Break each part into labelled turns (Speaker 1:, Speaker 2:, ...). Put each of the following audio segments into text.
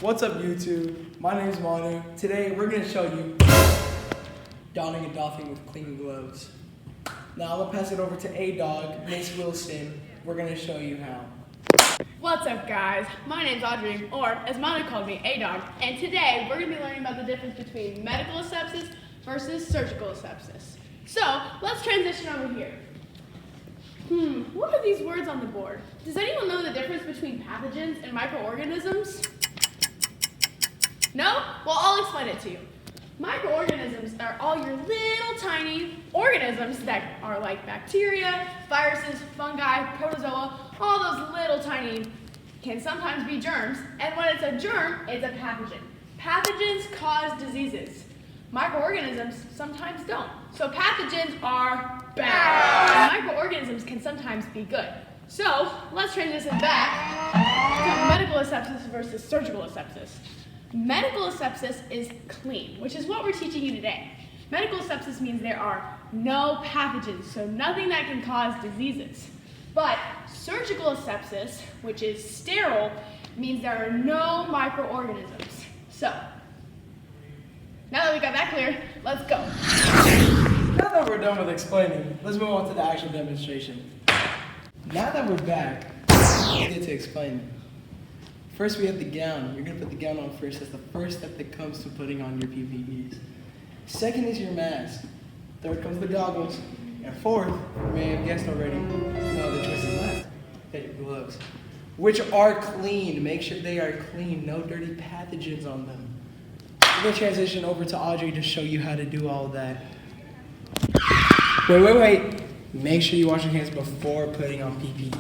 Speaker 1: What's up YouTube? My name is Manu. Today we're going to show you donning and doffing with clean gloves. Now I'm going to pass it over to A-Dog, Miss Wilson. We're going to show you how.
Speaker 2: What's up guys? My name's Audrey, or as Manu called me, A-Dog, and today we're going to be learning about the difference between medical asepsis versus surgical asepsis. So let's transition over here. What are these words on the board? Does anyone know the difference between pathogens and microorganisms? No? Well, I'll explain it to you. Microorganisms are all your little tiny organisms that are like bacteria, viruses, fungi, protozoa, all those little tiny, can sometimes be germs, and when it's a germ, it's a pathogen. Pathogens cause diseases. Microorganisms sometimes don't. So pathogens are bad, and microorganisms can sometimes be good. So let's transition back to medical asepsis versus surgical asepsis. Medical asepsis is clean, which is what we're teaching you today. Medical asepsis means there are no pathogens, so nothing that can cause diseases. But surgical asepsis, which is sterile, means there are no microorganisms. So, now that we got that clear, let's go.
Speaker 1: Now that we're done with explaining, let's move on to the actual demonstration. Now that we're back, let's get to explaining. First we have the gown. You're going to put the gown on first. That's the first step that comes to putting on your PPEs. Second is your mask. Third comes the goggles. And fourth, you may have guessed already, no, the choice is left. Get your gloves, which are clean. Make sure they are clean. No dirty pathogens on them. We're going to transition over to Audrey to show you how to do all that. Wait. Make sure you wash your hands before putting on PPE.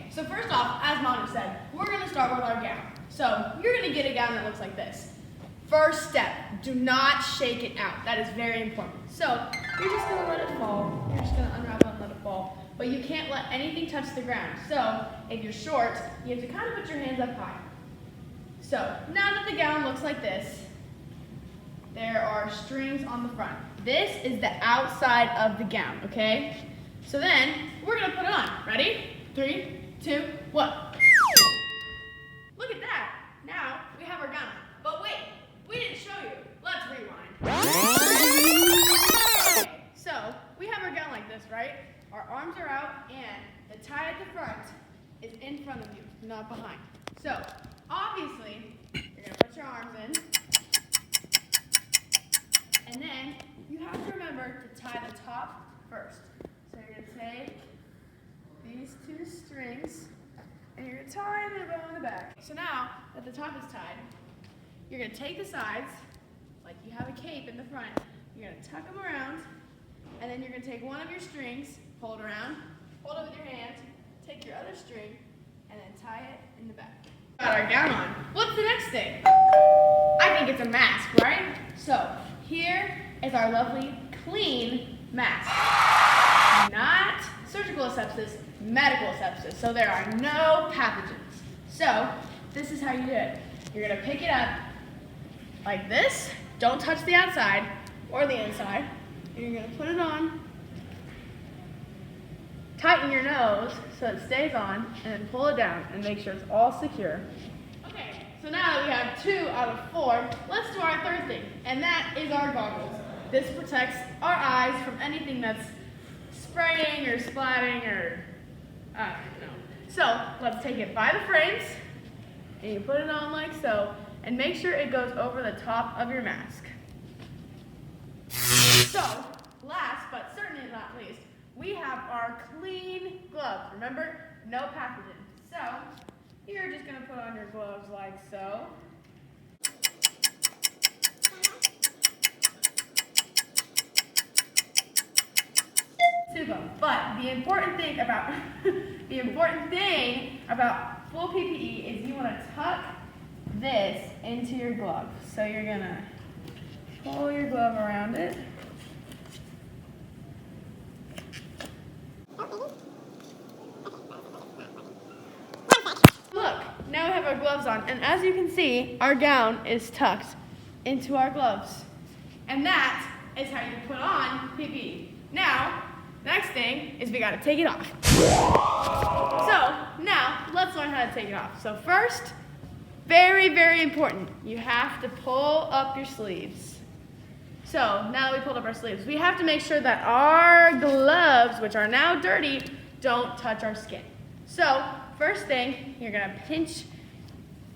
Speaker 2: So first off, as Manu said, we're going to start with our gown. So you're going to get a gown that looks like this. First step, do not shake it out. That is very important. So you're just going to let it fall. You're just going to unwrap it and let it fall. But you can't let anything touch the ground. So if you're short, you have to kind of put your hands up high. So now that the gown looks like this, there are strings on the front. This is the outside of the gown, okay? So then we're going to put it on. Ready? 3, 2, 1. Look at that. Now we have our gown on. But wait, we didn't show you. Let's rewind. Okay, so we have our gown like this, right? Our arms are out and the tie at the front is in front of you, not behind. So obviously, you're going to put your arms in. And then you have to remember to tie the top first. So you're going to take these two strings, and you're going to tie them in a bow in the back. So now that the top is tied, you're going to take the sides, like you have a cape in the front, you're going to tuck them around, and then you're going to take one of your strings, pull it around, hold it with your hand, take your other string, and then tie it in the back. Got our gown on. What's the next thing? I think it's a mask, right? So here is our lovely, clean mask. Not surgical asepsis, medical asepsis. So there are no pathogens. So this is how you do it. You're going to pick it up like this. Don't touch the outside or the inside. And you're going to put it on. Tighten your nose so it stays on, and then pull it down and make sure it's all secure. Okay, so now that we have 2 out of 4, let's do our third thing, and that is our goggles. This protects our eyes from anything that's spraying or splatting or, I don't know. So let's take it by the frames, and you put it on like so, and make sure it goes over the top of your mask. So, last but certainly not least, we have our clean gloves. Remember, no pathogens. So, you're just going to put on your gloves like so. Super. But the important thing about full PPE is you want to tuck this into your glove. So you're going to pull your glove around it. Now we have our gloves on, and as you can see, our gown is tucked into our gloves. And that is how you put on PPE. Now, next thing is we gotta take it off. So, now, let's learn how to take it off. So first, very, very important. You have to pull up your sleeves. So now that we pulled up our sleeves, we have to make sure that our gloves, which are now dirty, don't touch our skin. So first thing, you're gonna pinch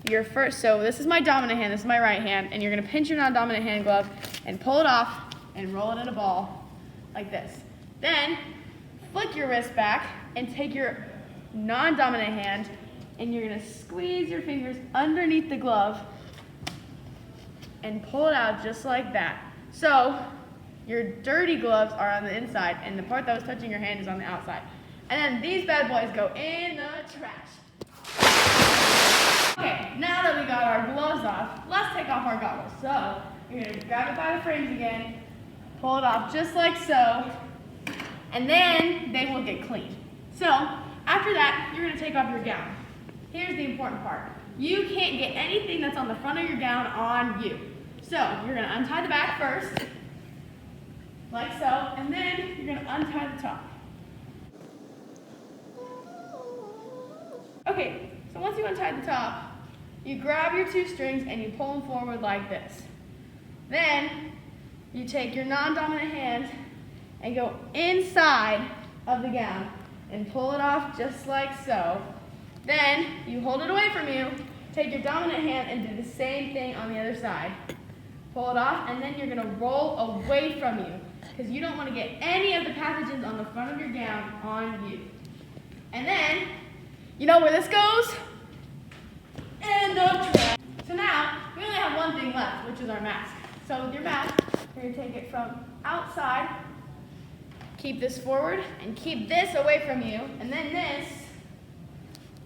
Speaker 2: your first, so this is my dominant hand, this is my right hand, and you're gonna pinch your non-dominant hand glove and pull it off and roll it in a ball like this. Then flick your wrist back and take your non-dominant hand and you're gonna squeeze your fingers underneath the glove and pull it out just like that. So your dirty gloves are on the inside and the part that was touching your hand is on the outside. And then these bad boys go in the trash. Okay, now that we got our gloves off, let's take off our goggles. So you're gonna grab it by the frames again, pull it off just like so, and then they will get clean. So after that, you're gonna take off your gown. Here's the important part. You can't get anything that's on the front of your gown on you. So you're gonna untie the back first, like so, and then you're gonna untie the top. Okay, so once you untie the top, you grab your two strings and you pull them forward like this. Then you take your non-dominant hand and go inside of the gown and pull it off just like so. Then you hold it away from you, take your dominant hand and do the same thing on the other side. Pull it off, and then you're gonna roll away from you because you don't want to get any of the pathogens on the front of your gown on you. And then, you know where this goes? In the trash. So now, we only have one thing left, which is our mask. So with your mask, you're gonna take it from outside, keep this forward, and keep this away from you, and then this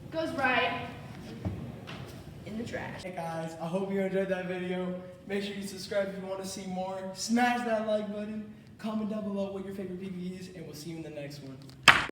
Speaker 2: goes right in the trash.
Speaker 1: Hey guys, I hope you enjoyed that video. Make sure you subscribe if you want to see more. Smash that like button. Comment down below what your favorite PPE is, and we'll see you in the next one.